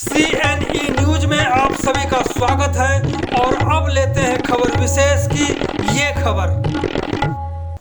CNE news में आप सभी का स्वागत है और अब लेते हैं खबर विशेष की ये खबर।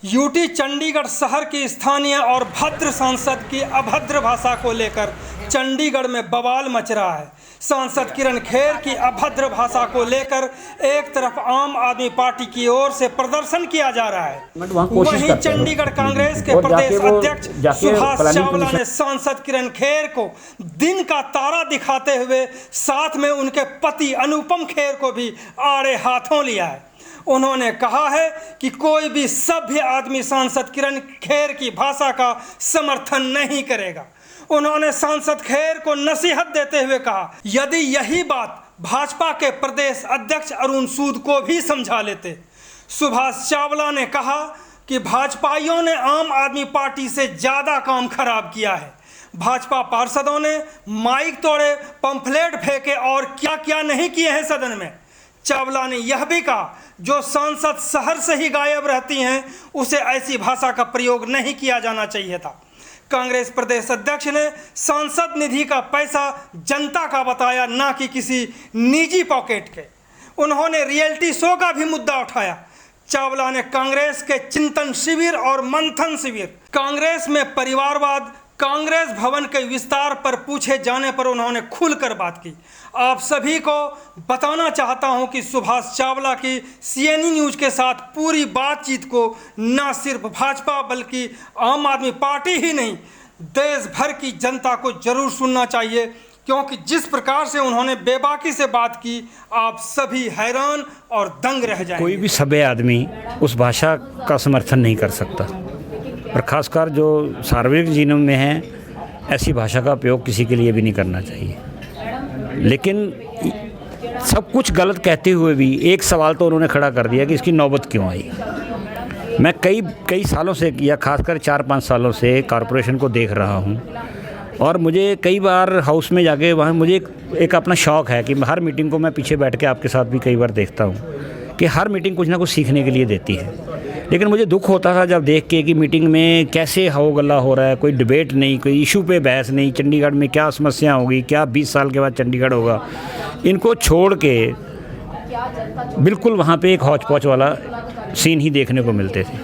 यूटी चंडीगढ़ शहर की स्थानीय और भद्र सांसद की अभद्र भाषा को लेकर चंडीगढ़ में बवाल मच रहा है। सांसद किरण खेर की अभद्र भाषा को लेकर एक तरफ आम आदमी पार्टी की ओर से प्रदर्शन किया जा रहा है, वहीं चंडीगढ़ कांग्रेस के प्रदेश अध्यक्ष सुभाष चावला ने सांसद किरण खेर को दिन का तारा दिखाते हुए साथ में उनके पति अनुपम खेर को भी आड़े हाथों लिया है। उन्होंने कहा है कि कोई भी सभ्य आदमी सांसद किरण खेर की भाषा का समर्थन नहीं करेगा। उन्होंने सांसद खेर को नसीहत देते हुए कहा, यदि यही बात भाजपा के प्रदेश अध्यक्ष अरुण सूद को भी समझा लेते। सुभाष चावला ने कहा कि भाजपाइयों ने आम आदमी पार्टी से ज़्यादा काम खराब किया है। भाजपा पार्षदों ने माइक तोड़े, पंफलेट फेंके और क्या क्या नहीं किए हैं सदन में। चावला ने यह भी कहा, जो सांसद शहर से ही गायब रहती हैं उसे ऐसी भाषा का प्रयोग नहीं किया जाना चाहिए था। कांग्रेस प्रदेश अध्यक्ष ने सांसद निधि का पैसा जनता का बताया, ना कि किसी निजी पॉकेट के। उन्होंने रियलिटी शो का भी मुद्दा उठाया। चावला ने कांग्रेस के चिंतन शिविर और मंथन शिविर, कांग्रेस में परिवारवाद, कांग्रेस भवन के विस्तार पर पूछे जाने पर उन्होंने खुलकर बात की। आप सभी को बताना चाहता हूं कि सुभाष चावला की CNE न्यूज के साथ पूरी बातचीत को न सिर्फ भाजपा बल्कि आम आदमी पार्टी ही नहीं, देश भर की जनता को जरूर सुनना चाहिए, क्योंकि जिस प्रकार से उन्होंने बेबाकी से बात की, आप सभी हैरान और दंग रह जाएंगे। कोई भी सभ्य आदमी उस भाषा का समर्थन नहीं कर सकता, और ख़ासकर जो सार्वजनिक जीवन में है ऐसी भाषा का उपयोग किसी के लिए भी नहीं करना चाहिए। लेकिन सब कुछ गलत कहते हुए भी एक सवाल तो उन्होंने खड़ा कर दिया कि इसकी नौबत क्यों आई। मैं कई सालों से या खासकर 4-5 सालों से कॉरपोरेशन को देख रहा हूं, और मुझे कई बार हाउस में जाके वहाँ मुझे एक अपना शौक़ है कि हर मीटिंग को मैं पीछे बैठ के आपके साथ भी कई बार देखता हूँ कि हर मीटिंग कुछ ना कुछ सीखने के लिए देती है। लेकिन मुझे दुख होता था जब देख के कि मीटिंग में कैसे हो गला हो रहा है, कोई डिबेट नहीं, कोई इशू पे बहस नहीं, चंडीगढ़ में क्या समस्या होगी, क्या 20 साल के बाद चंडीगढ़ होगा, इनको छोड़ के बिल्कुल वहाँ पे एक हौच पौच वाला सीन ही देखने को मिलते थे।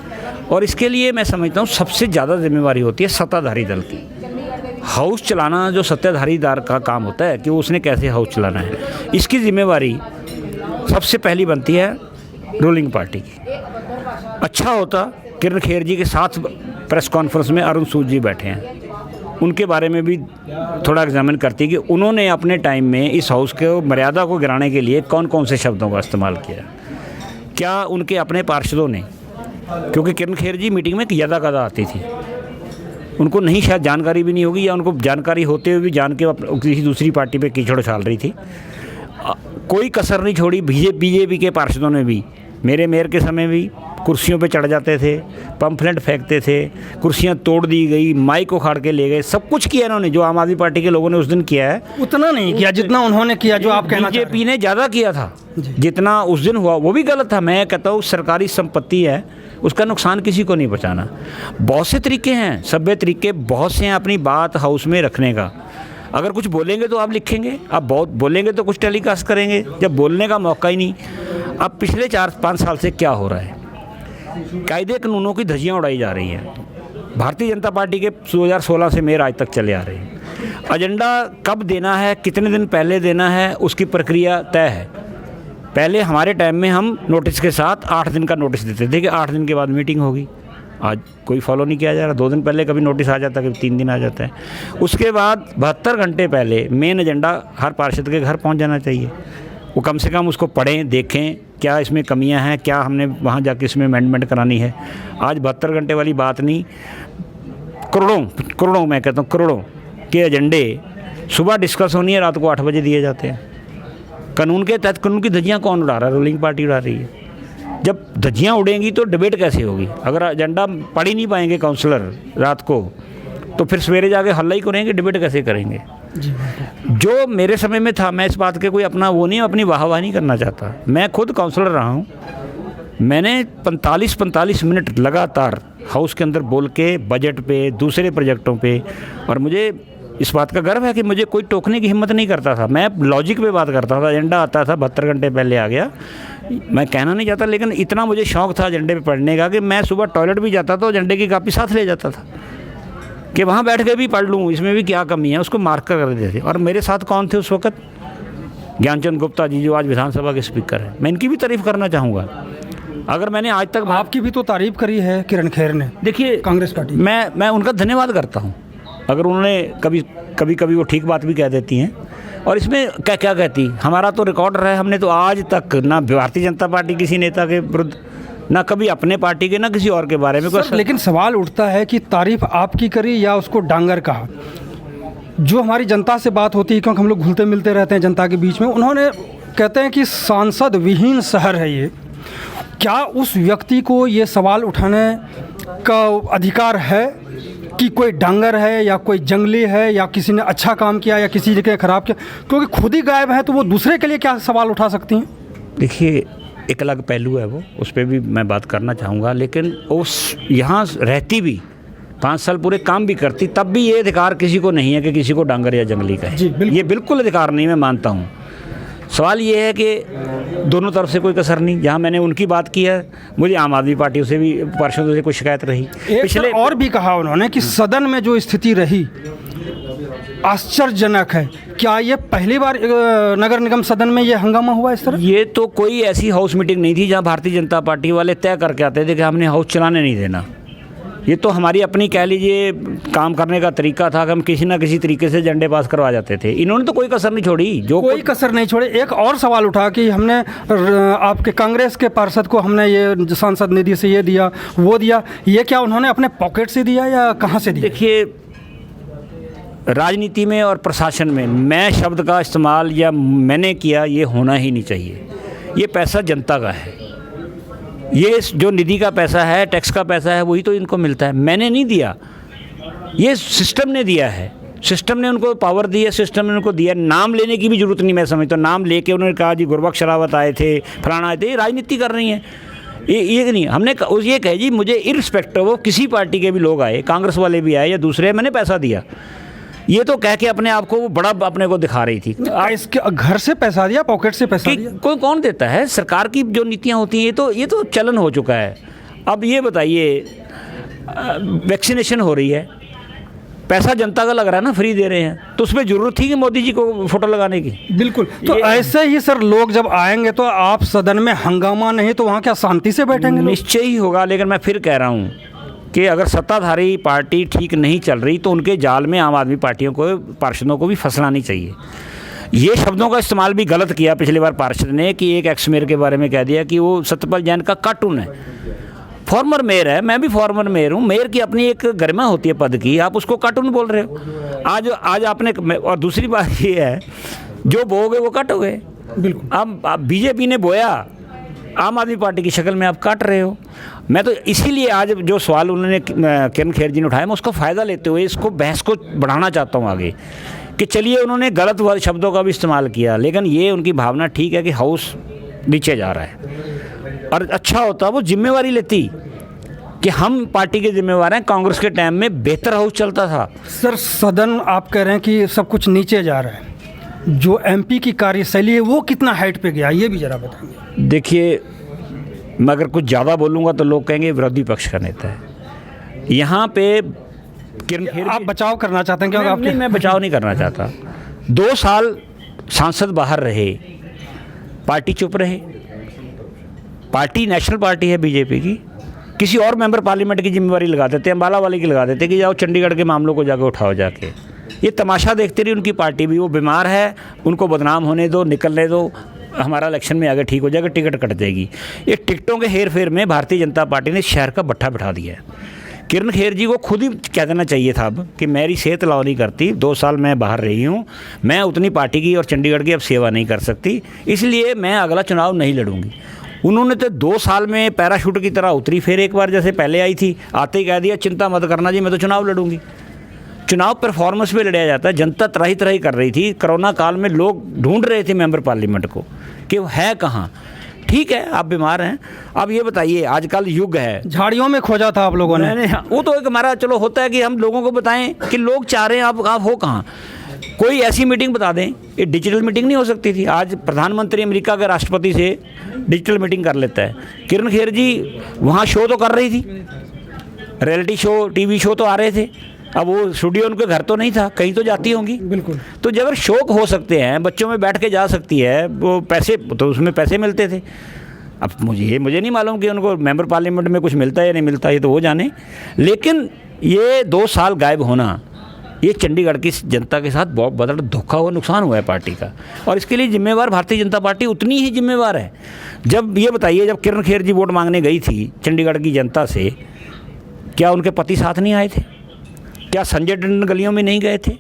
और इसके लिए मैं समझता हूँ सबसे ज़्यादा जिम्मेवारी होती है सत्ताधारी दल की। हाउस चलाना जो सत्ताधारी दल का काम होता है कि उसने कैसे हाउस चलाना है, इसकी जिम्मेवारी सबसे पहली बनती है रूलिंग पार्टी की। अच्छा होता किरण खेर जी के साथ प्रेस कॉन्फ्रेंस में अरुण सूद जी बैठे हैं, उनके बारे में भी थोड़ा एग्जामिन करती कि उन्होंने अपने टाइम में इस हाउस के मर्यादा को गिराने के लिए कौन कौन से शब्दों का इस्तेमाल किया। क्या उनके अपने पार्षदों ने, क्योंकि किरण खेर जी मीटिंग में यदा कदा आती थी, उनको नहीं शायद जानकारी भी नहीं होगी, या उनको जानकारी होते हुए भी जान के किसी दूसरी पार्टी पे कीचड़ उछाल रही थी। कोई कसर नहीं छोड़ी। बीजेपी के पार्षदों ने भी मेरे मेयर के समय भी कुर्सियों पे चढ़ जाते थे, पंफलेट फेंकते थे, कुर्सियां तोड़ दी गई, माइक उखाड़ के ले गए, सब कुछ किया इन्होंने। जो आम आदमी पार्टी के लोगों ने उस दिन किया है उतना नहीं किया जितना उन्होंने किया, जो आप कहना चाह रहे हैं। बीजेपी ने ज़्यादा किया था जितना उस दिन हुआ, वो भी गलत था। मैं कहता हूँ सरकारी संपत्ति है, उसका नुकसान किसी को नहीं पहुँचाना। बहुत से तरीके हैं, सभ्य तरीके बहुत से हैं अपनी बात हाउस में रखने का। अगर कुछ बोलेंगे तो आप लिखेंगे, आप बहुत बोलेंगे तो कुछ टेलीकास्ट करेंगे, जब बोलने का मौका ही नहीं। अब पिछले 4-5 साल से क्या हो रहा है, कायदे कानूनों की धज्जियाँ उड़ाई जा रही हैं। भारतीय जनता पार्टी के 2016 से मेयर आज तक चले आ रहे हैं। एजेंडा कब देना है, कितने दिन पहले देना है, उसकी प्रक्रिया तय है। पहले हमारे टाइम में हम नोटिस के साथ 8 दिन का नोटिस देते थे कि 8 दिन के बाद मीटिंग होगी। आज कोई फॉलो नहीं किया जा रहा। 2 दिन पहले कभी नोटिस आ जाता है, कभी 3 दिन आ जाता है। उसके बाद 72 घंटे पहले मेन एजेंडा हर पार्षद के घर पहुंच जाना चाहिए। वो कम से कम उसको पढ़ें, देखें क्या इसमें कमियां हैं, क्या हमने वहाँ जाके इसमें अमेंडमेंट करानी है। आज 72 घंटे वाली बात नहीं, करोड़ों मैं कहता हूँ करोड़ों के एजेंडे सुबह डिस्कस होनी है, रात को 8 बजे दिए जाते हैं। कानून के तहत कानून की धज्जियाँ कौन उड़ा रहा है? रूलिंग पार्टी उड़ा रही है। जब धज्जियाँ उड़ेंगी तो डिबेट कैसे होगी? अगर एजेंडा पढ़ ही नहीं पाएंगे काउंसलर रात को, तो फिर सवेरे जाके हल्ला ही करेंगे, डिबेट कैसे करेंगे? जो मेरे समय में था, मैं इस बात के कोई अपना वो नहीं, अपनी वाहवाही नहीं करना चाहता। मैं खुद काउंसलर रहा हूँ। मैंने 45 मिनट लगातार हाउस के अंदर बोल के बजट पे, दूसरे प्रोजेक्टों पे, और मुझे इस बात का गर्व है कि मुझे कोई टोकने की हिम्मत नहीं करता था। मैं लॉजिक पे बात करता था। एजेंडा आता था 72 घंटे पहले आ गया, मैं कहना नहीं चाहता, लेकिन इतना मुझे शौक़ था एजेंडे पे पढ़ने का कि मैं सुबह टॉयलेट भी जाता तो एजेंडे की कापी साथ ले जाता था कि वहाँ बैठ के भी पढ़ लूँ, इसमें भी क्या कमी है, उसको मार्क कर देते थे। और मेरे साथ कौन थे उस वक्त? ज्ञानचंद गुप्ता जी, जो आज विधानसभा के स्पीकर हैं। मैं इनकी भी तारीफ़ करना चाहूँगा। अगर मैंने आज तक आपकी भी तो तारीफ़ करी है किरण खेर ने, देखिए कांग्रेस पार्टी, मैं उनका धन्यवाद करता हूँ। अगर उन्होंने कभी वो ठीक बात भी कह देती हैं। और इसमें क्या कहती, हमारा तो रिकॉर्ड रहा है, हमने तो आज तक ना भारतीय जनता पार्टी किसी नेता के विरुद्ध, ना कभी अपने पार्टी के, ना किसी और के बारे में सर, लेकिन सवाल उठता है कि तारीफ़ आपकी करी या उसको डांगर कहा। जो हमारी जनता से बात होती है, क्योंकि हम लोग घुलते मिलते रहते हैं जनता के बीच में, उन्होंने कहते हैं कि सांसद विहीन शहर है ये। क्या उस व्यक्ति को ये सवाल उठाने का अधिकार है कि कोई डांगर है या कोई जंगली है या किसी ने अच्छा काम किया या किसी ने ख़राब किया? क्योंकि खुद ही गायब है तो वो दूसरे के लिए क्या सवाल उठा सकती हैं? देखिए, एक अलग पहलू है वो, उस पर भी मैं बात करना चाहूँगा। लेकिन उस यहाँ रहती भी 5 साल पूरे काम भी करती, तब भी ये अधिकार किसी को नहीं है कि किसी को डांगर या जंगली कहे। ये बिल्कुल अधिकार नहीं, मैं मानता हूँ। सवाल ये है कि दोनों तरफ से कोई कसर नहीं। जहाँ मैंने उनकी बात की है, मुझे आम आदमी पार्टी से भी, पार्षदों से कोई शिकायत रही। पिछले और भी कहा उन्होंने कि सदन में जो स्थिति रही आश्चर्यजनक है। क्या ये पहली बार नगर निगम सदन में ये हंगामा हुआ इस तरह? ये तो कोई ऐसी हाउस मीटिंग नहीं थी जहाँ भारतीय जनता पार्टी वाले तय करके आते थे कि हमने हाउस चलाने नहीं देना। ये तो हमारी अपनी, कह लीजिए, काम करने का तरीका था कि हम किसी ना किसी तरीके से एजेंडे पास करवा जाते थे। इन्होंने तो कोई कसर नहीं छोड़ी। जो कोई कसर नहीं छोड़े। एक और सवाल उठा कि हमने आपके कांग्रेस के पार्षद को हमने ये सांसद निधि से ये दिया, वो दिया। ये क्या उन्होंने अपने पॉकेट से दिया या कहाँ से दिया? देखिए, राजनीति में और प्रशासन में मैं शब्द का इस्तेमाल या मैंने किया, ये होना ही नहीं चाहिए। ये पैसा जनता का है। ये जो निधि का पैसा है, टैक्स का पैसा है, वही तो इनको मिलता है। मैंने नहीं दिया, ये सिस्टम ने दिया है। सिस्टम ने उनको पावर दी है, सिस्टम ने उनको दिया। नाम लेने की भी ज़रूरत नहीं, मैं समझता हूँ। नाम लेके उन्होंने कहा जी गुरबख्श शरावत आए थे, फलाना आए थे, ये राजनीति कर रही हैं। ये नहीं, हमने ये कहे जी मुझे इर्रिस्पेक्टिव वो किसी पार्टी के भी लोग आए, कांग्रेस वाले भी आए या दूसरे, मैंने पैसा दिया। ये तो कह के अपने आप को वो बड़ा अपने को दिखा रही थी। इसके घर से पैसा दिया, पॉकेट से पैसा दिया? कोई कौन देता है? सरकार की जो नीतियाँ होती हैं, ये तो चलन हो चुका है। अब ये बताइए, वैक्सीनेशन हो रही है, पैसा जनता का लग रहा है ना, फ्री दे रहे हैं, तो उसमें ज़रूरत थी कि मोदी जी को फोटो लगाने की? बिल्कुल। तो ऐसे ही सर लोग जब आएंगे तो आप सदन में हंगामा नहीं तो वहाँ क्या शांति से बैठेंगे? निश्चय ही होगा। लेकिन मैं फिर कह रहा हूँ कि अगर सत्ताधारी पार्टी ठीक नहीं चल रही तो उनके जाल में आम आदमी पार्टियों को, पार्षदों को भी फंसना नहीं चाहिए। ये शब्दों का इस्तेमाल भी गलत किया पिछली बार पार्षद ने कि एक एक्स मेयर के बारे में कह दिया कि वो सत्यपाल जैन का कार्टून है। फॉर्मर मेयर है, मैं भी फॉर्मर मेयर हूँ। मेयर की अपनी एक गरिमा होती है पद की, आप उसको कार्टून बोल रहे हो। आज आपने, और दूसरी बात ये है, जो बोओगे वो काटोगे। बिल्कुल। अब बीजेपी ने बोया, आम आदमी पार्टी की शक्ल में आप काट रहे हो। मैं तो इसीलिए आज जो सवाल उन्होंने किरण खेर जी ने उठाया, मैं उसका फ़ायदा लेते हुए इसको बहस को बढ़ाना चाहता हूँ आगे, कि चलिए उन्होंने गलत शब्दों का भी इस्तेमाल किया, लेकिन ये उनकी भावना ठीक है कि हाउस नीचे जा रहा है। और अच्छा होता वो जिम्मेवारी लेती कि हम पार्टी के जिम्मेवार हैं। कांग्रेस के टाइम में बेहतर हाउस चलता था। सर, सदन आप कह रहे हैं कि सब कुछ नीचे जा रहा है, जो एमपी की कार्यशैली है वो कितना हाइट पे गया, ये भी ज़रा बताएंगे? देखिए, मैं अगर कुछ ज़्यादा बोलूँगा तो लोग कहेंगे विरोधी पक्ष का नेता है। यहाँ पे किरण खेर, आप बचाव करना चाहते हैं क्या? नहीं, मैं बचाव नहीं करना चाहता। 2 साल सांसद बाहर रहे, पार्टी चुप रहे। पार्टी नेशनल पार्टी है बीजेपी की, किसी और मेंबर पार्लियामेंट की जिम्मेवारी लगा देते, अम्बाला वाले की लगा देते कि जाओ चंडीगढ़ के मामलों को जाके उठाओ जाके। ये तमाशा देखती रही उनकी पार्टी भी। वो बीमार है, उनको बदनाम होने दो, निकलने दो, हमारा इलेक्शन में आगे ठीक हो जाएगा, टिकट कट जाएगी। ये टिकटों के हेर फेर में भारतीय जनता पार्टी ने शहर का भट्ठा बिठा दिया है। किरण खेर जी को खुद ही कह देना चाहिए था अब कि मेरी सेहत अलाउ नहीं करती, 2 साल मैं बाहर रही हूँ, मैं उतनी पार्टी की और चंडीगढ़ की अब सेवा नहीं कर सकती, इसलिए मैं अगला चुनाव नहीं लड़ूंगी। उन्होंने तो 2 साल में पैराशूट की तरह उतरी, फिर एक बार जैसे पहले आई थी, आते ही कह दिया चिंता मत करना जी, मैं तो चुनाव लड़ूंगी। चुनाव परफॉर्मेंस पे लड़ा जाता है। जनता त्राही कर रही थी। कोरोना काल में लोग ढूंढ रहे थे मेंबर पार्लियामेंट को कि वो है कहाँ। ठीक है, आप बीमार हैं। अब ये बताइए, आजकल युग है, झाड़ियों में खोजा था आप लोगों ने। नहीं, वो तो एक हमारा चलो होता है कि हम लोगों को बताएं कि लोग चाह रहे हैं, आप हो कहाँ। कोई ऐसी मीटिंग बता दें, ये डिजिटल मीटिंग नहीं हो सकती थी। आज प्रधानमंत्री अमेरिका के राष्ट्रपति से डिजिटल मीटिंग कर लेता है। किरण खेर जी वहाँ शो तो कर रही थी, रियलिटी शो, टीवी शो तो आ रहे थे। अब वो स्टूडियो उनके घर तो नहीं था, कहीं तो जाती होंगी। बिल्कुल। तो जब शौक हो सकते हैं, बच्चों में बैठ के जा सकती है, वो पैसे तो उसमें पैसे मिलते थे। अब मुझे नहीं मालूम कि उनको मेंबर पार्लियामेंट में कुछ मिलता है या नहीं मिलता, ये तो वो जाने। लेकिन ये 2 साल गायब होना, ये चंडीगढ़ की जनता के साथ बहुत बड़ा धोखा हुआ, नुकसान हुआ है पार्टी का, और इसके लिए जिम्मेवार भारतीय जनता पार्टी उतनी ही जिम्मेवार है। जब ये बताइए, जब किरण खेर जी वोट मांगने गई थी चंडीगढ़ की जनता से, क्या उनके पति साथ नहीं आए थे? क्या संजय टंडन गलियों में नहीं गए थे?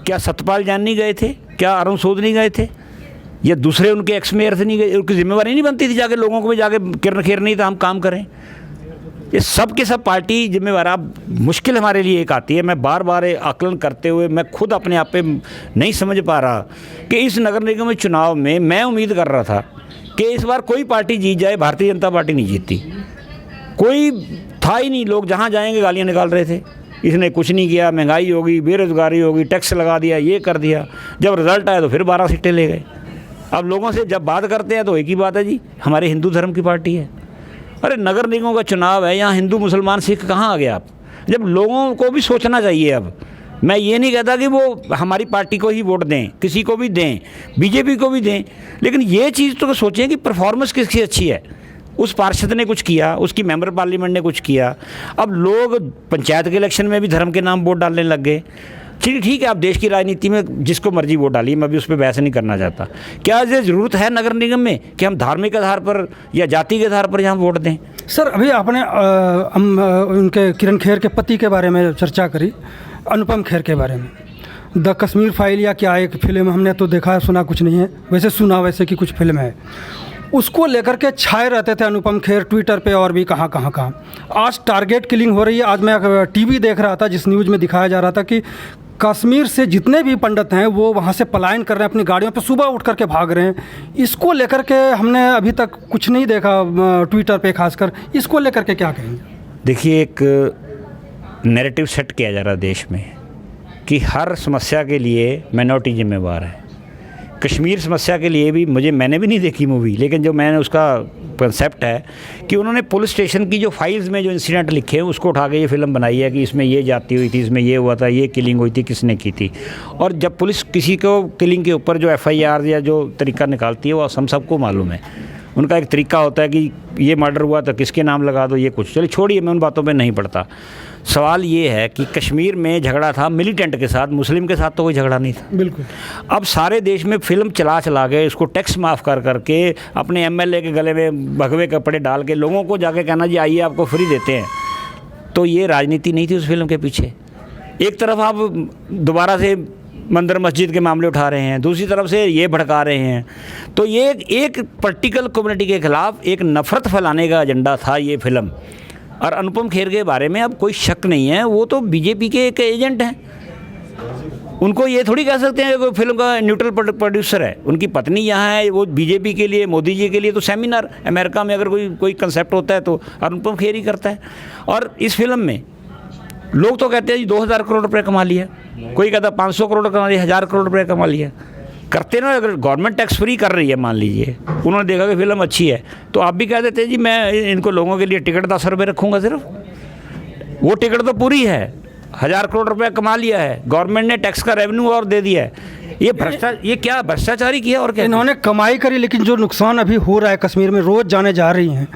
क्या सत्यपाल जान नहीं गए थे? क्या अरुण सूद नहीं गए थे? या दूसरे उनके एक्स मेयर से नहीं गए? उनकी जिम्मेवारी नहीं बनती थी जाके लोगों को भी जाके किरण खेर नहीं था हम काम करें? ये सब के सब पार्टी जिम्मेवार। अब मुश्किल हमारे लिए एक आती है, मैं बार बार आकलन करते हुए मैं खुद अपने आप पे नहीं समझ पा रहा कि इस नगर निगम चुनाव में मैं उम्मीद कर रहा था कि इस बार कोई पार्टी जीत जाए, भारतीय जनता पार्टी नहीं जीतती। कोई था ही नहीं, लोग जहाँ जाएंगे गालियाँ निकाल रहे थे, इसने कुछ नहीं किया, महंगाई होगी, बेरोज़गारी होगी, टैक्स लगा दिया, ये कर दिया। जब रिजल्ट आया तो फिर 12 सीटें ले गए। अब लोगों से जब बात करते हैं तो एक ही बात है जी, हमारे हिंदू धर्म की पार्टी है। अरे नगर निगमों का चुनाव है, यहाँ हिंदू मुसलमान सिख कहाँ आ गया आप? जब लोगों को भी सोचना चाहिए। अब मैं ये नहीं कहता कि वो हमारी पार्टी को ही वोट दें, किसी को भी दें, बीजेपी को भी दें, लेकिन ये चीज़ तो सोचें कि परफॉर्मेंस किसकी अच्छी है। उस पार्षद ने कुछ किया, उसकी मेंबर पार्लियामेंट ने कुछ किया। अब लोग पंचायत के इलेक्शन में भी धर्म के नाम वोट डालने लग गए। ठीक है, आप देश की राजनीति में जिसको मर्जी वोट डालिए, मैं भी उस पर बहस नहीं करना चाहता। क्या ये ज़रूरत है नगर निगम में कि हम धार्मिक आधार पर या जाति के आधार पर यहाँ वोट दें? सर, अभी आपने उनके किरण खेर के पति के बारे में चर्चा करी, अनुपम खेर के बारे में। द कश्मीर फाइल या क्या एक फिल्म, हमने तो देखा है, सुना कुछ नहीं है, वैसे सुना वैसे कि कुछ फिल्म है, उसको लेकर के छाए रहते थे अनुपम खेर ट्विटर पे और भी कहाँ। आज टारगेट किलिंग हो रही है। आज मैं टीवी देख रहा था, जिस न्यूज़ में दिखाया जा रहा था कि कश्मीर से जितने भी पंडित हैं वो वहाँ से पलायन कर रहे हैं, अपनी गाड़ियों पे सुबह उठ करके भाग रहे हैं। इसको लेकर के हमने अभी तक कुछ नहीं देखा ट्विटर पे, खासकर इसको लेकर के क्या कहेंगे? देखिए, एक नैरेटिव सेट किया जा रहा है देश में कि हर समस्या के लिए माइनॉरिटी जिम्मेवार है। कश्मीर समस्या के लिए भी मैंने भी नहीं देखी मूवी, लेकिन जो मैंने उसका कंसेप्ट है कि उन्होंने पुलिस स्टेशन की जो फाइल्स में जो इंसिडेंट लिखे हैं उसको उठा के ये फिल्म बनाई है कि इसमें ये जाती हुई थी, इसमें ये हुआ था, ये किलिंग हुई थी, किसने की थी। और जब पुलिस किसी को किलिंग के ऊपर जो FIR या जो तरीका निकालती है वो हम सबको मालूम है। उनका एक तरीका होता है कि ये मर्डर हुआ तो किसके नाम लगा दो, ये कुछ। चलिए छोड़िए, मैं उन बातों पे नहीं पड़ता। सवाल ये है कि कश्मीर में झगड़ा था मिलिटेंट के साथ, मुस्लिम के साथ तो कोई झगड़ा नहीं था। बिल्कुल। अब सारे देश में फिल्म चला के उसको टैक्स माफ़ कर करके अपने MLA के गले में भगवे कपड़े डाल के लोगों को जाके कहना जी आइए आपको फ्री देते हैं, तो ये राजनीति नहीं थी उस फिल्म के पीछे। एक तरफ आप दोबारा से मंदिर मस्जिद के मामले उठा रहे हैं, दूसरी तरफ से ये भड़का रहे हैं। तो ये एक पर्टिकुलर कम्युनिटी के ख़िलाफ़ एक नफ़रत फैलाने का एजेंडा था ये फिल्म। और अनुपम खेर के बारे में अब कोई शक नहीं है, वो तो बीजेपी के एक एजेंट हैं। उनको ये थोड़ी कह सकते हैं कि फिल्म का न्यूट्रल प्रोड्यूसर है। उनकी पत्नी यहाँ है, वो बीजेपी के लिए, मोदी जी के लिए तो सेमिनार अमेरिका में अगर कोई कंसेप्ट होता है तो अनुपम खेर ही करता है। और इस फिल्म में लोग तो कहते हैं जी 2000 करोड़ रुपये कमा लिया, कोई कहता 500 करोड़ कमा लिया, 1000 करोड़ रुपये कमा लिया। करते ना, अगर गवर्नमेंट टैक्स फ्री कर रही है, मान लीजिए उन्होंने देखा कि फिल्म अच्छी है, तो आप भी कह देते जी मैं इनको लोगों के लिए टिकट 10 रुपये रखूँगा सिर्फ। वो टिकट तो पूरी है, 1000 करोड़ रुपये कमा लिया है, गवर्नमेंट ने टैक्स का रेवेन्यू और दे दिया है। ये क्या भ्रष्टाचारी किया और क्या? इन्होंने कमाई करी, लेकिन जो नुकसान अभी हो रहा है कश्मीर में, रोज़ जाने जा रही हैं।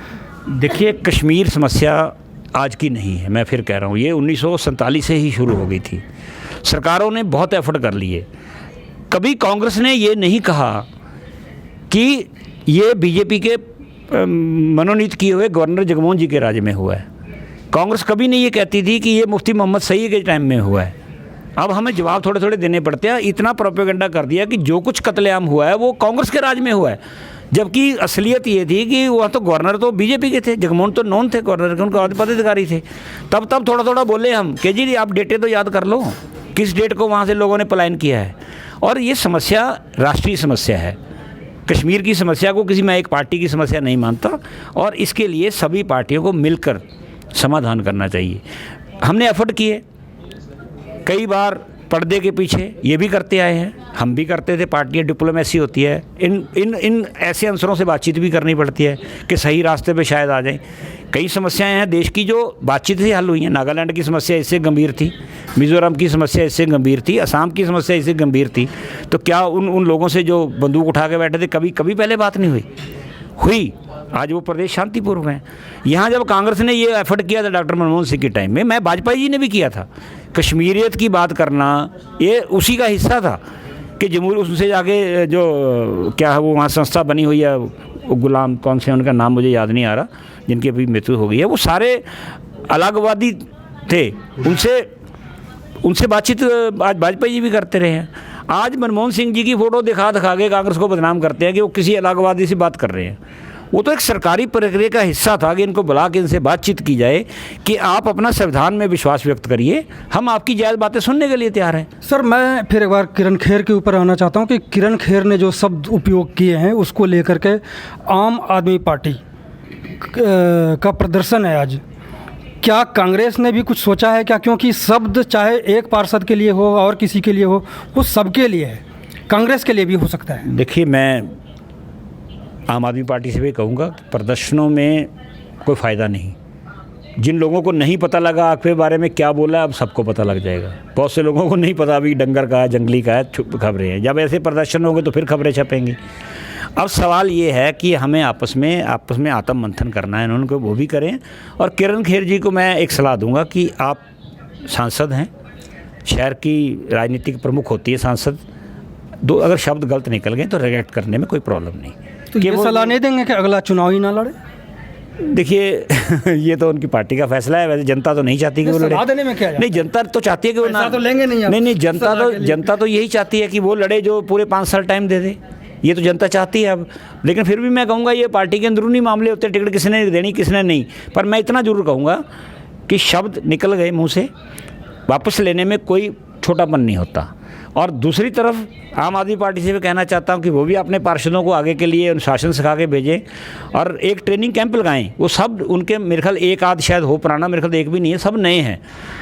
देखिए, कश्मीर समस्या आज की नहीं है, मैं फिर कह रहा हूँ, ये 1947 से ही शुरू हो गई थी। सरकारों ने बहुत एफर्ट कर लिए। कभी कांग्रेस ने ये नहीं कहा कि ये बीजेपी के मनोनीत किए हुए गवर्नर जगमोहन जी के राज्य में हुआ है। कांग्रेस कभी नहीं ये कहती थी कि ये मुफ्ती मोहम्मद सईद के टाइम में हुआ है। अब हमें जवाब थोड़े थोड़े देने पड़ते हैं। इतना प्रोपेगेंडा कर दिया कि जो कुछ कत्लेआम हुआ है वो कांग्रेस के राज में हुआ है, जबकि असलियत ये थी कि वह तो गवर्नर तो बीजेपी के थे, जगमोहन तो नॉन थे गवर्नर के, उनके पदाधिकारी थे। तब थोड़ा थोड़ा बोले हम कि जी आप डेटे तो याद कर लो, किस डेट को वहाँ से लोगों ने पलायन किया है। और ये समस्या राष्ट्रीय समस्या है, कश्मीर की समस्या को मैं एक पार्टी की समस्या नहीं मानता, और इसके लिए सभी पार्टियों को मिलकर समाधान करना चाहिए। हमने एफर्ट किए कई बार, पर्दे के पीछे ये भी करते आए हैं, हम भी करते थे, पार्टियाँ डिप्लोमेसी होती है, इन ऐसे अवसरों से बातचीत भी करनी पड़ती है कि सही रास्ते पे शायद आ जाएं। कई समस्याएं हैं देश की जो बातचीत से हल हुई हैं। नागालैंड की समस्या इससे गंभीर थी, मिज़ोरम की समस्या इससे गंभीर थी, असम की समस्या इससे गंभीर थी। तो क्या उन लोगों से जो बंदूक उठा के बैठे थे कभी पहले बात नहीं हुई? आज वो प्रदेश शांतिपूर्व हैं। यहाँ जब कांग्रेस ने ये एफर्ट किया था डॉक्टर मनमोहन सिंह के टाइम में, मैं वाजपेयी जी ने भी किया था, कश्मीरियत की बात करना ये उसी का हिस्सा था कि जमहूर उससे जाके जो क्या है वो वहाँ संस्था बनी हुई है, गुलाम कौन से उनका नाम मुझे याद नहीं आ रहा, जिनकी अभी मृत्यु हो गई है, वो सारे अलगवादी थे, उनसे बातचीत आज वाजपेयी जी भी करते रहे हैं। आज मनमोहन सिंह जी की फ़ोटो दिखा के कांग्रेस को बदनाम करते हैं कि वो किसी अलगवादी से बात कर रहे हैं। वो तो एक सरकारी प्रक्रिया का हिस्सा था कि इनको बुला के इनसे बातचीत की जाए कि आप अपना संविधान में विश्वास व्यक्त करिए, हम आपकी जायज़ बातें सुनने के लिए तैयार हैं। सर, मैं फिर एक बार किरण खेर के ऊपर आना चाहता हूँ कि किरण खेर ने जो शब्द उपयोग किए हैं उसको लेकर के आम आदमी पार्टी का प्रदर्शन है आज, क्या कांग्रेस ने भी कुछ सोचा है क्या? क्योंकि शब्द चाहे एक पार्षद के लिए हो और किसी के लिए हो, वो सबके लिए है, कांग्रेस के लिए भी हो सकता है। देखिए, मैं आम आदमी पार्टी से भी कहूँगा कि प्रदर्शनों में कोई फ़ायदा नहीं। जिन लोगों को नहीं पता लगा आपके बारे में क्या बोला, अब सबको पता लग जाएगा। बहुत से लोगों को नहीं पता अभी डंगर का है, जंगली का है, खबरें हैं। जब ऐसे प्रदर्शन होंगे तो फिर खबरें छपेंगी। अब सवाल ये है कि हमें आपस में आत्म मंथन करना है, उनको वो भी करें। और किरण खेर जी को मैं एक सलाह दूंगा कि आप सांसद हैं, शहर की राजनीतिक प्रमुख होती है सांसद, अगर शब्द गलत निकल गए तो रिएक्ट करने में कोई प्रॉब्लम नहीं। तो ये सलाह नहीं देंगे कि अगला चुनाव ही ना लड़े? देखिए, ये तो उनकी पार्टी का फैसला है। वैसे जनता तो नहीं चाहती कि वो लड़े। देने में क्या नहीं, जनता तो चाहती है कि वो ना तो लेंगे नहीं, जनता तो यही चाहती है कि वो लड़े जो पूरे 5 साल टाइम दे दे। ये तो जनता चाहती है अब। लेकिन फिर भी मैं कहूँगा ये पार्टी के अंदरूनी मामले होते हैं, टिकट किसने देनी किसने नहीं। पर मैं इतना जरूर कहूँगा कि शब्द निकल गए मुँह से, वापस लेने में कोई छोटापन नहीं होता। और दूसरी तरफ आम आदमी पार्टी से भी कहना चाहता हूँ कि वो भी अपने पार्षदों को आगे के लिए अनुशासन सिखा के भेजें और एक ट्रेनिंग कैंप लगाएं। वो सब उनके मेरे ख्याल एक आध शायद हो, पुराना मेरे ख्याल एक भी नहीं है, सब नए हैं।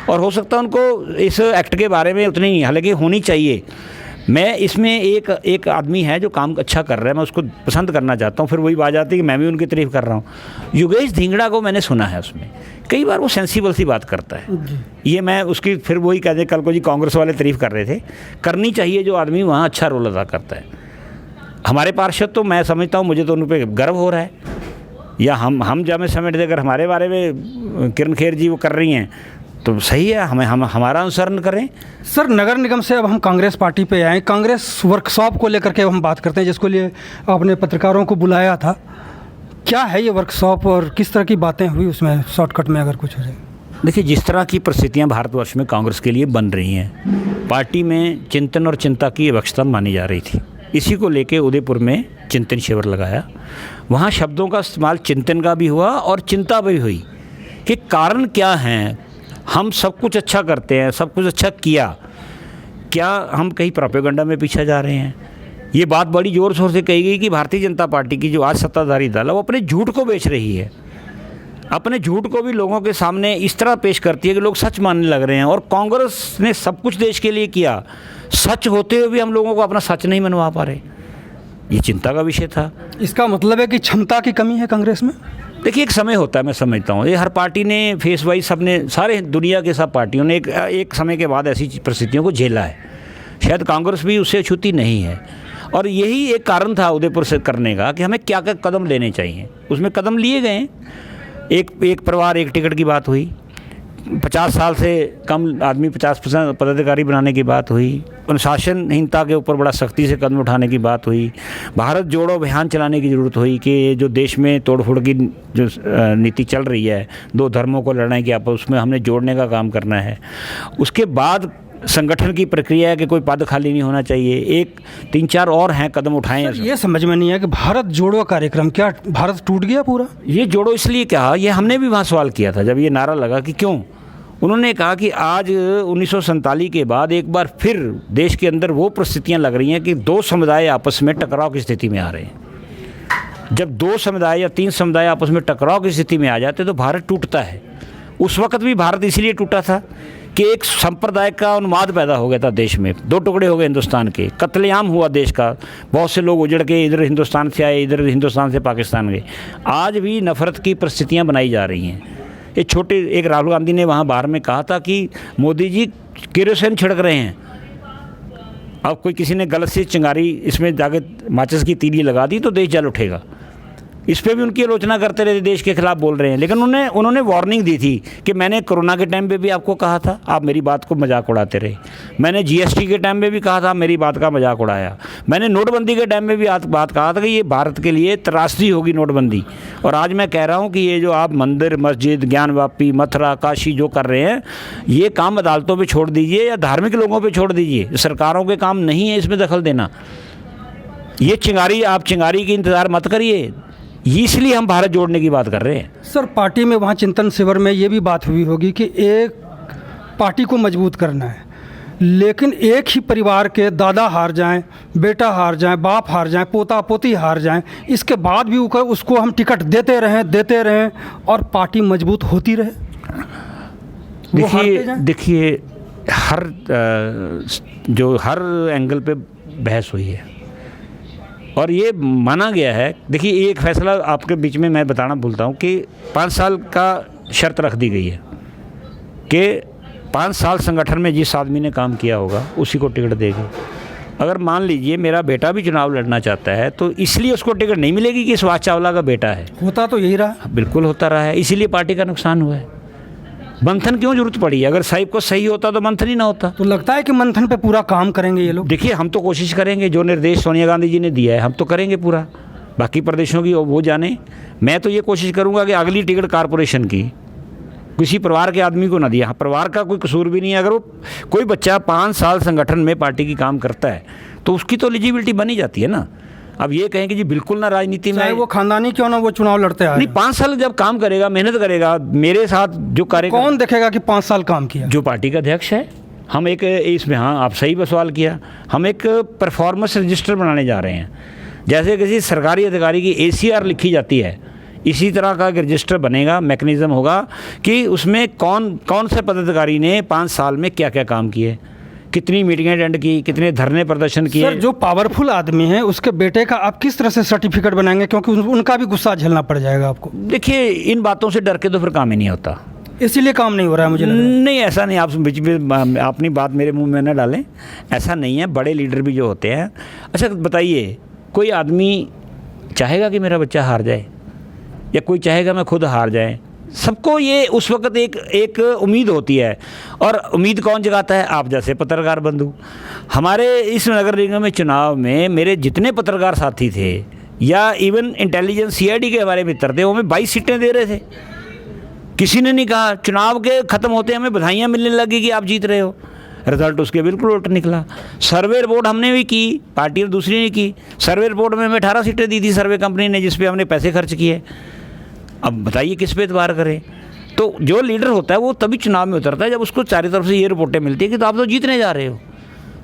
और हो सकता है उनको इस एक्ट के बारे में उतनी नहीं, हालांकि होनी चाहिए। मैं इसमें एक आदमी है जो काम अच्छा कर रहा है, मैं उसको पसंद करना चाहता हूँ। फिर वही बात आती है कि मैं भी उनकी तारीफ़ कर रहा हूँ। योगेश धिंगड़ा को मैंने सुना है, उसमें कई बार वो सेंसिबल सी बात करता है। ये मैं उसकी फिर वही कहते, कल को जी कांग्रेस वाले तारीफ़ कर रहे थे, करनी चाहिए जो आदमी वहाँ अच्छा रोल अदा करता है। हमारे पार्षद तो मैं समझता हूँ, मुझे तो उन पर गर्व हो रहा है, या हम जब समझते अगर हमारे बारे में किरण खेर जी वो कर रही हैं तो सही है, हम हमारा अनुसरण करें। सर, नगर निगम से अब हम कांग्रेस पार्टी पे आए, कांग्रेस वर्कशॉप को लेकर के हम बात करते हैं, जिसको लिए आपने पत्रकारों को बुलाया था। क्या है ये वर्कशॉप और किस तरह की बातें हुई उसमें, शॉर्टकट में अगर कुछ हो जाए? देखिए, जिस तरह की परिस्थितियां भारतवर्ष में कांग्रेस के लिए बन रही हैं, पार्टी में चिंतन और चिंता की आवश्यकता मानी जा रही थी। इसी को लेके उदयपुर में चिंतन शिविर लगाया। वहाँ शब्दों का इस्तेमाल चिंतन का भी हुआ और चिंता भी हुई कि कारण क्या हैं। हम सब कुछ अच्छा करते हैं, सब कुछ अच्छा किया, क्या हम कहीं प्रोपेगेंडा में पीछे जा रहे हैं? ये बात बड़ी ज़ोर शोर से कही गई कि भारतीय जनता पार्टी की जो आज सत्ताधारी दल है वो अपने झूठ को बेच रही है, अपने झूठ को भी लोगों के सामने इस तरह पेश करती है कि लोग सच मानने लग रहे हैं। और कांग्रेस ने सब कुछ देश के लिए किया, सच होते हुए भी हम लोगों को अपना सच नहीं मनवा पा रहे। ये चिंता का विषय था। इसका मतलब है कि क्षमता की कमी है कांग्रेस में? देखिए, एक समय होता है, मैं समझता हूँ ये हर पार्टी ने फेस वाइज, सबने, सारे दुनिया के सब पार्टियों ने एक समय के बाद ऐसी परिस्थितियों को झेला है। शायद कांग्रेस भी उससे अछूती नहीं है। और यही एक कारण था उदयपुर से करने का कि हमें क्या क्या कदम लेने चाहिए। उसमें कदम लिए गए। एक परिवार एक टिकट की बात हुई, 50 साल से कम आदमी 50% पदाधिकारी बनाने की बात हुई, अनुशासनहीनता के ऊपर बड़ा सख्ती से कदम उठाने की बात हुई, भारत जोड़ो अभियान चलाने की ज़रूरत हुई कि जो देश में तोड़फोड़ की जो नीति चल रही है, 2 धर्मों को लड़ाई की आपस उसमें हमने जोड़ने का काम करना है। उसके बाद संगठन की प्रक्रिया है कि कोई पद खाली नहीं होना चाहिए। एक 3-4 और हैं कदम उठाएं। ये समझ में नहीं है कि भारत जोड़ो कार्यक्रम, क्या भारत टूट गया पूरा? ये जोड़ो इसलिए क्या, ये हमने भी वहाँ सवाल किया था जब ये नारा लगा कि क्यों, उन्होंने कहा कि आज 1947 के बाद एक बार फिर देश के अंदर वो परिस्थितियां लग रही हैं कि दो समुदाय आपस में टकराव की स्थिति में आ रहे हैं। जब दो समुदाय या तीन समुदाय आपस में टकराव की स्थिति में आ जाते तो भारत टूटता है। उस वक्त भी भारत इसलिए टूटा था कि एक संप्रदाय का उन्माद पैदा हो गया था देश में, दो टुकड़े हो गए हिंदुस्तान के, कत्लेआम हुआ देश का, बहुत से लोग उजड़ के इधर हिंदुस्तान से आए, इधर हिंदुस्तान से पाकिस्तान गए। आज भी नफ़रत की परिस्थितियाँ बनाई जा रही हैं। एक राहुल गांधी ने वहाँ बाहर में कहा था कि मोदी जी केरोसिन छिड़क रहे हैं। अब कोई किसी ने गलत से चिंगारी इसमें जाके माचिस की तीली लगा दी तो देश जल उठेगा। इस पे भी उनकी आलोचना करते रहे, देश के खिलाफ बोल रहे हैं। लेकिन उन्होंने वार्निंग दी थी कि मैंने कोरोना के टाइम पे भी आपको कहा था, आप मेरी बात को मजाक उड़ाते रहे। मैंने जीएसटी के टाइम पे भी कहा था, मेरी बात का मजाक उड़ाया। मैंने नोटबंदी के टाइम में भी बात कहा था कि ये भारत के लिए त्रासदी होगी नोटबंदी। और आज मैं कह रहा हूँ कि ये जो आप मंदिर, मस्जिद, ज्ञानवापी, मथुरा, काशी जो कर रहे हैं, ये काम अदालतों पर छोड़ दीजिए या धार्मिक लोगों पर छोड़ दीजिए। सरकारों के काम नहीं है इसमें दखल देना। ये चिंगारी की इंतज़ार मत करिए। इसलिए हम भारत जोड़ने की बात कर रहे हैं। सर, पार्टी में वहाँ चिंतन शिविर में ये भी बात हुई होगी कि एक पार्टी को मजबूत करना है, लेकिन एक ही परिवार के दादा हार जाएं, बेटा हार जाएं, बाप हार जाएं, पोता पोती हार जाएं, इसके बाद भी उसको हम टिकट देते रहें और पार्टी मजबूत होती रहे। देखिए हर एंगल पे बहस हुई है और ये माना गया है। देखिए एक फैसला आपके बीच में मैं बताना भूलता हूँ कि 5 साल का शर्त रख दी गई है कि 5 साल संगठन में जिस आदमी ने काम किया होगा उसी को टिकट देगी। अगर मान लीजिए मेरा बेटा भी चुनाव लड़ना चाहता है तो इसलिए उसको टिकट नहीं मिलेगी कि सुभाष चावला का बेटा है। होता तो यही रहा। बिल्कुल होता रहा है, इसीलिए पार्टी का नुकसान हुआ है। मंथन क्यों जरूरत पड़ी? अगर साहिब को सही होता तो मंथन ही ना होता। तो लगता है कि मंथन पे पूरा काम करेंगे ये लोग। देखिए हम तो कोशिश करेंगे, जो निर्देश सोनिया गांधी जी ने दिया है हम तो करेंगे पूरा। बाकी प्रदेशों की वो जाने। मैं तो ये कोशिश करूंगा कि अगली टिकट कारपोरेशन की किसी परिवार के आदमी को ना दिया। हाँ, परिवार का कोई कसूर भी नहीं है। अगर वो कोई बच्चा 5 साल संगठन में पार्टी की काम करता है तो उसकी तो एलिजिबिलिटी बनी जाती है ना। अब ये कहें कि जी बिल्कुल ना राजनीति में, वो खानदानी क्यों ना वो चुनाव लड़ते हैं। नहीं, 5 साल जब काम करेगा, मेहनत करेगा, मेरे साथ जो कार्य, कौन देखेगा कि 5 साल काम किया? जो पार्टी का अध्यक्ष है। हम एक इसमें, हाँ आप सही सवाल किया, हम एक परफॉर्मेंस रजिस्टर बनाने जा रहे हैं। जैसे किसी सरकारी अधिकारी की ACR लिखी जाती है, इसी तरह का एक रजिस्टर बनेगा, मैकेनिज्म होगा कि उसमें कौन से पदाधिकारी ने 5 साल में क्या क्या काम किए, कितनी मीटिंगें अटेंड की, कितने धरने प्रदर्शन किए। सर, जो पावरफुल आदमी है उसके बेटे का आप किस तरह से सर्टिफिकेट बनाएंगे, क्योंकि उनका भी गुस्सा झेलना पड़ जाएगा आपको। देखिए इन बातों से डर के तो फिर काम ही नहीं होता, इसीलिए काम नहीं हो रहा है मुझे लग रहा है। नहीं, ऐसा नहीं। आप बीच में अपनी बात मेरे मुंह में न डालें, ऐसा नहीं है। बड़े लीडर भी जो होते हैं। अच्छा बताइए, कोई आदमी चाहेगा कि मेरा बच्चा हार जाए या कोई चाहेगा मैं खुद हार जाए? सबको ये उस वक्त एक उम्मीद होती है। और उम्मीद कौन जगाता है? आप जैसे पत्रकार बंधु। हमारे इस नगर निगम में चुनाव में मेरे जितने पत्रकार साथी थे या इवन इंटेलिजेंस CID के हमारे मित्र थे, वो हमें 22 सीटें दे रहे थे। किसी ने नहीं कहा चुनाव के ख़त्म होते हमें बधाइयाँ मिलने लगी कि आप जीत रहे हो। रिजल्ट उसके बिल्कुल उल्टा निकला। सर्वे रिपोर्ट हमने भी की, पार्टी ने दूसरी ने की। सर्वे रिपोर्ट में हमें 18 सीटें दी थी सर्वे कंपनी ने, जिस पे हमने पैसे खर्च किए। अब बताइए किस पे एतबार करें? तो जो लीडर होता है वो तभी चुनाव में उतरता है जब उसको चारों तरफ से ये रिपोर्टें मिलती है कि तो आप तो जीतने जा रहे हो।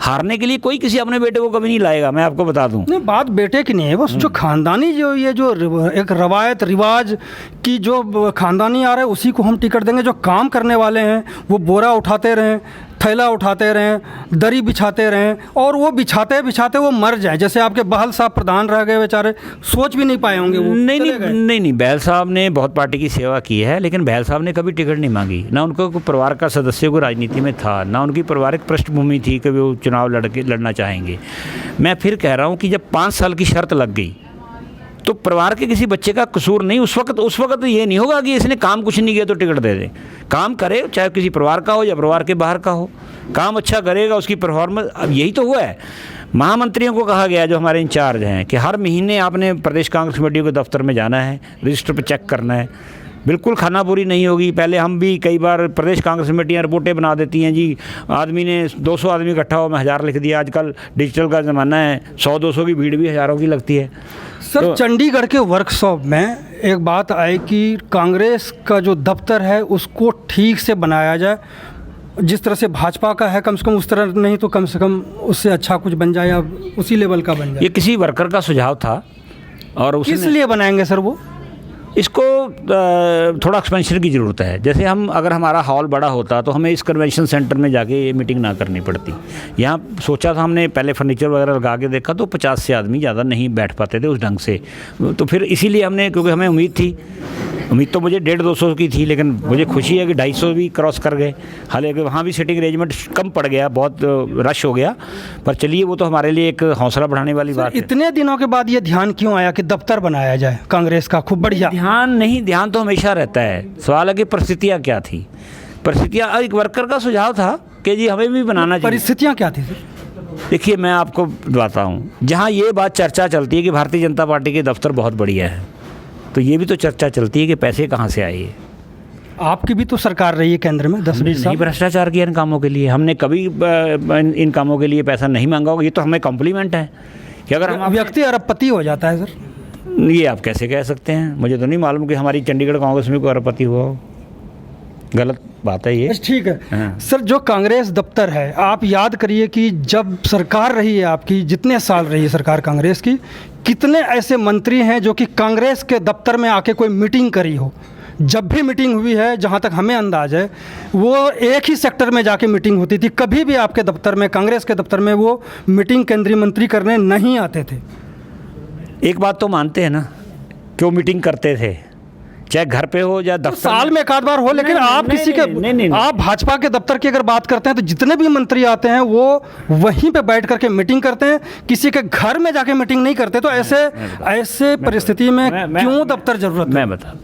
हारने के लिए कोई किसी अपने बेटे को कभी नहीं लाएगा, मैं आपको बता दूं। नहीं, बात बेटे की नहीं है, बस जो खानदानी जो एक रवायत रिवाज की जो खानदानी आ रहा है उसी को हम टिकट देंगे। जो काम करने वाले हैं वो बोरा उठाते रहें, थैला उठाते रहें, दरी बिछाते रहें और वो बिछाते बिछाते वो मर जाए। जैसे आपके बहल साहब प्रधान रह गए बेचारे, सोच भी नहीं पाए होंगे वो। नहीं, बहल साहब ने बहुत पार्टी की सेवा की है, लेकिन बहल साहब ने कभी टिकट नहीं मांगी। ना उनको परिवार का सदस्य को राजनीति में था, ना उनकी पारिवारिक पृष्ठभूमि थी कि वो चुनाव लड़ना चाहेंगे। मैं फिर कह रहा हूँ कि जब 5 साल की शर्त लग गई तो परिवार के किसी बच्चे का कसूर नहीं। उस वक्त ये नहीं होगा कि इसने काम कुछ नहीं किया तो टिकट दे दें। काम करे, चाहे किसी परिवार का हो या परिवार के बाहर का हो, काम अच्छा करेगा, उसकी परफॉर्मेंस। अब यही तो हुआ है। महामंत्रियों को कहा गया, जो हमारे इंचार्ज हैं, कि हर महीने आपने प्रदेश कांग्रेस कमेटी के दफ्तर में जाना है, रजिस्टर पर चेक करना है। बिल्कुल खानापूरी नहीं होगी। पहले हम भी कई बार प्रदेश कांग्रेस कमेटियाँ रिपोर्टें बना देती हैं, जी आदमी ने 200 आदमी इकट्ठा हो, मैं 1000 लिख दिया। आजकल डिजिटल का ज़माना है, 100-200 की भीड़ भी हज़ारों की लगती है। सर, चंडीगढ़ के वर्कशॉप में एक बात आई कि कांग्रेस का जो दफ्तर है उसको ठीक से बनाया जाए, जिस तरह से भाजपा का है कम से कम उस तरह नहीं तो कम से कम उससे अच्छा कुछ बन जाए या उसी लेवल का बन जाए। ये किसी वर्कर का सुझाव था और किस लिए बनाएंगे सर वो? इसको थोड़ा एक्सपेंशन की ज़रूरत है। जैसे हम अगर हमारा हॉल बड़ा होता तो हमें इस कन्वेंशन सेंटर में जाके ये मीटिंग ना करनी पड़ती। यहाँ सोचा था हमने, पहले फर्नीचर वगैरह लगा के देखा तो 50 से आदमी ज़्यादा नहीं बैठ पाते थे उस ढंग से। तो फिर इसीलिए हमने, क्योंकि हमें उम्मीद तो मुझे 150-200 की थी, लेकिन मुझे खुशी है कि 250 भी क्रॉस कर गए। हालांकि वहाँ भी सीटिंग अरेंजमेंट कम पड़ गया, बहुत रश हो गया, पर चलिए वो तो हमारे लिए एक हौसला बढ़ाने वाली बात है। इतने दिनों के बाद ये ध्यान क्यों आया कि दफ्तर बनाया जाए कांग्रेस का? खूब बढ़िया। ध्यान तो हमेशा रहता है, सवाल है कि परिस्थितियाँ क्या थी। परिस्थितियाँ, एक वर्कर का सुझाव था कि जी हमें भी बनाना चाहिए। परिस्थितियाँ क्या थी? देखिए मैं आपको बताता हूँ, जहाँ ये बात चर्चा चलती है कि भारतीय जनता पार्टी के दफ्तर बहुत बढ़िया है, तो ये भी तो चर्चा चलती है कि पैसे कहाँ से आए। आपकी भी तो सरकार रही है केंद्र में 10-20 साल। भ्रष्टाचार किया इन कामों के लिए, हमने कभी इन कामों के लिए पैसा नहीं मांगा होगा। ये तो हमें कॉम्प्लीमेंट है कि अगर हम व्यक्ति अरबपति हो जाता है सर। ये आप कैसे कह सकते हैं? मुझे तो नहीं मालूम कि हमारी चंडीगढ़ कांग्रेस में कोई अरबपति हुआ हो। गलत बात है ये। ठीक है। हाँ। सर, जो कांग्रेस दफ्तर है, आप याद करिए कि जब सरकार रही है आपकी, जितने साल रही है सरकार कांग्रेस की, कितने ऐसे मंत्री हैं जो कि कांग्रेस के दफ्तर में आके कोई मीटिंग करी हो। जब भी मीटिंग हुई है, जहाँ तक हमें अंदाज है, वो एक ही सेक्टर में जाके मीटिंग होती थी। कभी भी आपके दफ्तर में, कांग्रेस के दफ्तर में वो मीटिंग केंद्रीय मंत्री करने नहीं आते थे। एक बात तो मानते हैं ना कि वो मीटिंग करते थे, चाहे घर पे हो या दफ्तर। साल में एक आध बार हो, लेकिन आप किसी के, आप भाजपा के दफ्तर की अगर बात करते हैं तो जितने भी मंत्री आते हैं वो वहीं पे बैठ करके मीटिंग करते हैं, किसी के घर में जाके मीटिंग नहीं करते। तो ऐसे परिस्थिति में क्यों दफ्तर जरूरत है? मैं बता,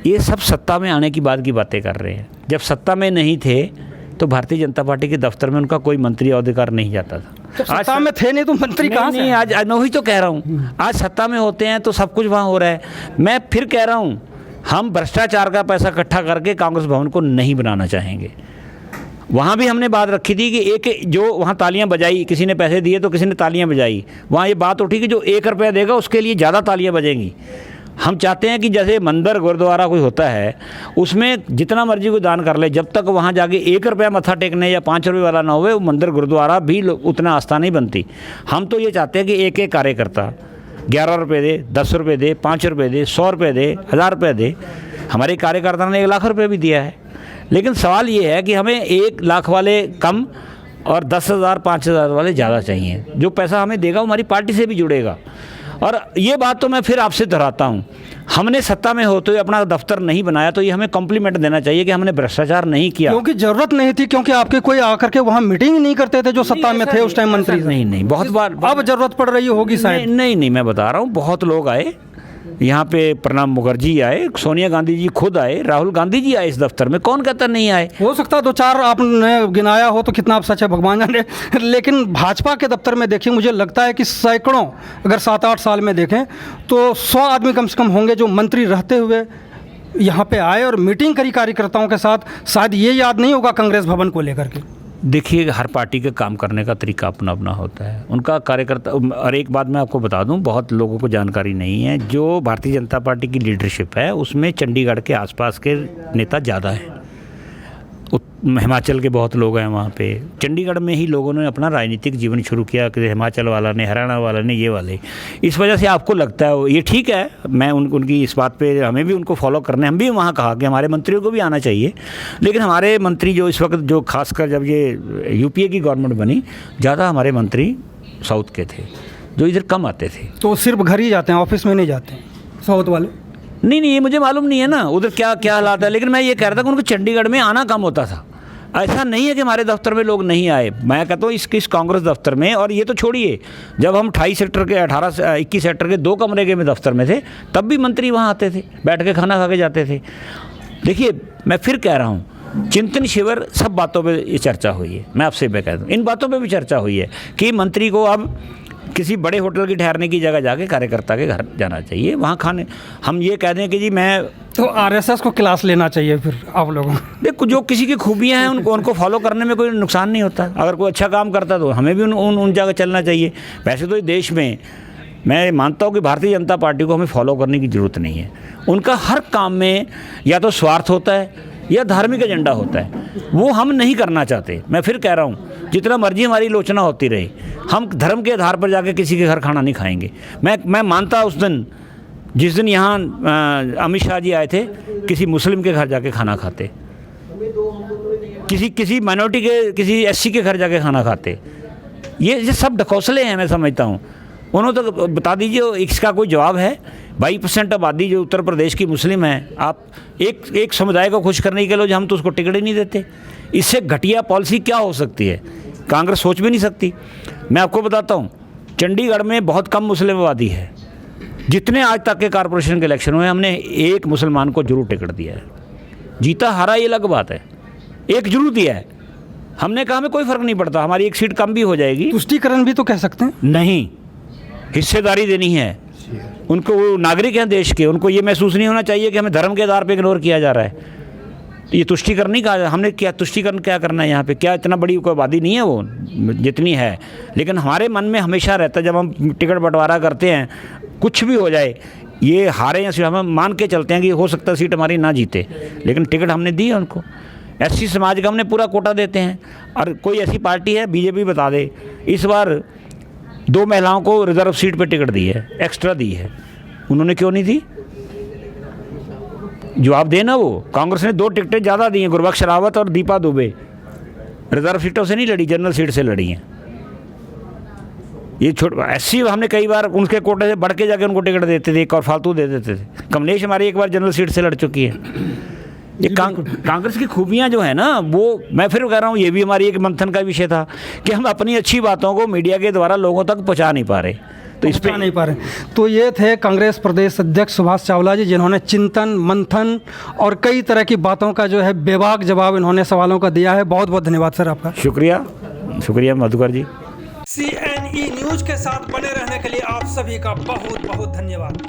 ये सब सत्ता में आने की बाद की बातें कर रहे हैं। जब सत्ता में नहीं थे तो भारतीय जनता पार्टी के दफ्तर में उनका कोई मंत्री अधिकार नहीं जाता था। तो सत्ता में थे नहीं तो मंत्री कहाँ से? आज मैं वही तो कह रहा हूँ, आज सत्ता में होते हैं तो सब कुछ वहाँ हो रहा है। मैं फिर कह रहा हूँ, हम भ्रष्टाचार का पैसा इकट्ठा करके कांग्रेस भवन को नहीं बनाना चाहेंगे। वहाँ भी हमने बात रखी थी कि एक जो वहाँ तालियां बजाई, किसी ने पैसे दिए तो किसी ने तालियां बजाई, वहाँ ये बात उठी कि जो 1 रुपया देगा उसके लिए ज़्यादा तालियां बजेंगी। हम चाहते हैं कि जैसे मंदिर गुरुद्वारा कोई होता है, उसमें जितना मर्जी को दान कर ले, जब तक वहाँ जाके 1 रुपया मत्था टेकने या 5 रुपये वाला ना हुए, वो मंदिर गुरुद्वारा भी उतना आस्था नहीं बनती। हम तो ये चाहते हैं कि एक एक कार्यकर्ता 11 रुपये दे, 10 रुपये दे, 5 रुपये दे, 100 रुपये दे, 1000 रुपये दे। हमारे कार्यकर्ता ने 1 लाख रुपये भी दिया है। लेकिन सवाल ये है कि हमें 1 लाख वाले कम और 10,000 5,000 वाले ज़्यादा चाहिए। जो पैसा हमें देगा वो हमारी पार्टी से भी जुड़ेगा। और ये बात तो मैं फिर आपसे दोहराता हूँ, हमने सत्ता में होते हुए अपना दफ्तर नहीं बनाया, तो ये हमें कॉम्प्लीमेंट देना चाहिए कि हमने भ्रष्टाचार नहीं किया। क्योंकि जरूरत नहीं थी, क्योंकि आपके कोई आकर के वहाँ मीटिंग नहीं करते थे जो सत्ता में थे उस टाइम मंत्री। नहीं, बहुत बार अब जरूरत पड़ रही होगी शायद। नहीं, मैं बता रहा हूँ, बहुत लोग आए यहाँ पे। प्रणब मुखर्जी आए, सोनिया गांधी जी खुद आए, राहुल गांधी जी आए इस दफ्तर में। कौन कहता नहीं आए? हो सकता है 2-4 आपने गिनाया हो तो कितना आप सच है भगवान जाने। लेकिन भाजपा के दफ्तर में देखिए, मुझे लगता है कि सैकड़ों, अगर 7-8 साल में देखें तो 100 आदमी कम से कम होंगे जो मंत्री रहते हुए यहाँ पे आए और मीटिंग करी कार्यकर्ताओं के साथ। शायद ये याद नहीं होगा कांग्रेस भवन को लेकर के। देखिए, हर पार्टी के काम करने का तरीका अपना अपना होता है, उनका कार्यकर्ता। और एक बात मैं आपको बता दूं, बहुत लोगों को जानकारी नहीं है, जो भारतीय जनता पार्टी की लीडरशिप है उसमें चंडीगढ़ के आसपास के नेता ज़्यादा हैं। हिमाचल के बहुत लोग हैं वहाँ पे। चंडीगढ़ में ही लोगों ने अपना राजनीतिक जीवन शुरू किया, कि हिमाचल वाला ने, हरियाणा वाला ने, ये वाले। इस वजह से आपको लगता है ये ठीक है। मैं उनकी इस बात पे, हमें भी उनको फॉलो करने, हम भी वहाँ कहा कि हमारे मंत्रियों को भी आना चाहिए। लेकिन हमारे मंत्री जो इस वक्त, जो खासकर जब ये यूपीए की गवर्नमेंट बनी, ज़्यादा हमारे मंत्री साउथ के थे, जो इधर कम आते थे। तो सिर्फ घर ही जाते हैं, ऑफिस में नहीं जाते साउथ वाले? नहीं, ये मुझे मालूम नहीं है ना उधर क्या हालात है। लेकिन मैं ये कह रहा था कि उनको चंडीगढ़ में आना कम होता था। ऐसा नहीं है कि हमारे दफ्तर में लोग नहीं आए। मैं कहता हूँ इस कांग्रेस दफ्तर में, और ये तो छोड़िए, जब हम 28 सेक्टर के 21 सेक्टर के 2 कमरे के में दफ्तर में थे, तब भी मंत्री वहाँ आते थे, बैठ के खाना खा के जाते थे। देखिए, मैं फिर कह रहा हूँ, चिंतन शिविर सब बातों पे ये चर्चा हुई है। मैं आपसे कह दूँ, इन बातों पे भी चर्चा हुई है कि मंत्री को अब किसी बड़े होटल की ठहरने की जगह जाके कार्यकर्ता के घर जाना चाहिए, वहाँ खाने। हम ये कह दें कि जी मैं तो आरएसएस को क्लास लेना चाहिए फिर आप लोगों को। देखो, जो किसी की खूबियाँ हैं उनको फॉलो करने में कोई नुकसान नहीं होता। अगर कोई अच्छा काम करता तो हमें भी उन जगह चलना चाहिए। वैसे तो देश में मैं मानता हूँ कि भारतीय जनता पार्टी को हमें फॉलो करने की ज़रूरत नहीं है। उनका हर काम में या तो स्वार्थ होता है या धार्मिक एजेंडा होता है, वो हम नहीं करना चाहते। मैं फिर कह रहा हूँ, जितना मर्जी हमारी आलोचना होती रहे, हम धर्म के आधार पर जाके किसी के घर खाना नहीं खाएंगे। मैं मानता उस दिन, जिस दिन यहाँ अमित शाह जी आए थे, किसी मुस्लिम के घर जाके खाना खाते, किसी माइनॉरिटी के, किसी एससी के घर जाके खाना खाते। ये सब ढकोसले हैं, मैं समझता हूँ। उन्होंने तो बता दीजिए, इसका कोई जवाब है? 22% आबादी जो उत्तर प्रदेश की मुस्लिम है, आप एक समुदाय को खुश करने के लिए जो हम तो उसको टिकट ही नहीं देते। इससे घटिया पॉलिसी क्या हो सकती है? कांग्रेस सोच भी नहीं सकती। मैं आपको बताता हूँ, चंडीगढ़ में बहुत कम मुस्लिम आबादी है। जितने आज तक के कॉरपोरेशन के इलेक्शन हुए, हमने एक मुसलमान को जरूर टिकट दिया है। जीता हारा ये अलग बात है, एक जरूर दिया है। हमने कहा हमें कोई फ़र्क नहीं पड़ता, हमारी एक सीट कम भी हो जाएगी। तुष्टीकरण भी तो कह सकते हैं। नहीं, हिस्सेदारी देनी है उनको। वो नागरिक हैं देश के, उनको ये महसूस नहीं होना चाहिए कि हमें धर्म के आधार पर इग्नोर किया जा रहा है। तो ये तुष्टीकरण नहीं कहा। हमने क्या तुष्टीकरण क्या करना है यहाँ पे? क्या इतना बड़ी कोई आबादी नहीं है वो जितनी है? लेकिन हमारे मन में हमेशा रहता है, जब हम टिकट बंटवारा करते हैं, कुछ भी हो जाए, ये हारे या सीट, हम मान के चलते हैं कि हो सकता है सीट हमारी ना जीते, लेकिन टिकट हमने दी है उनको। एससी समाज का हमने पूरा कोटा देते हैं। और कोई ऐसी पार्टी है, बीजेपी बता दे, इस बार 2 महिलाओं को रिजर्व सीट पे टिकट दी है, एक्स्ट्रा दी है। उन्होंने क्यों नहीं दी? जवाब देना। वो कांग्रेस ने 2 टिकटें ज़्यादा दी हैं, गुरबख्श रावत और दीपा दुबे। रिजर्व सीटों से नहीं लड़ी, जनरल सीट से लड़ी हैं। ये एससी हमने कई बार उनके कोटे से बढ़ के जाके उनको टिकट देते थे, एक और फालतू दे देते थे। कमलेश हमारी एक बार जनरल सीट से लड़ चुकी है। ये कांग्रेस की खूबियाँ जो है ना, वो मैं फिर कह रहा हूँ, ये भी हमारी एक मंथन का विषय था कि हम अपनी अच्छी बातों को मीडिया के द्वारा लोगों तक पहुँचा नहीं पा रहे, तो इस पर नहीं पा रहे। तो ये थे कांग्रेस प्रदेश अध्यक्ष सुभाष चावला जी, जिन्होंने चिंतन मंथन और कई तरह की बातों का जो है बेबाक जवाब इन्होंने सवालों का दिया है। बहुत बहुत धन्यवाद सर आपका। शुक्रिया मधुकर जी। CNE न्यूज़ के साथ बने रहने के लिए आप सभी का बहुत बहुत धन्यवाद।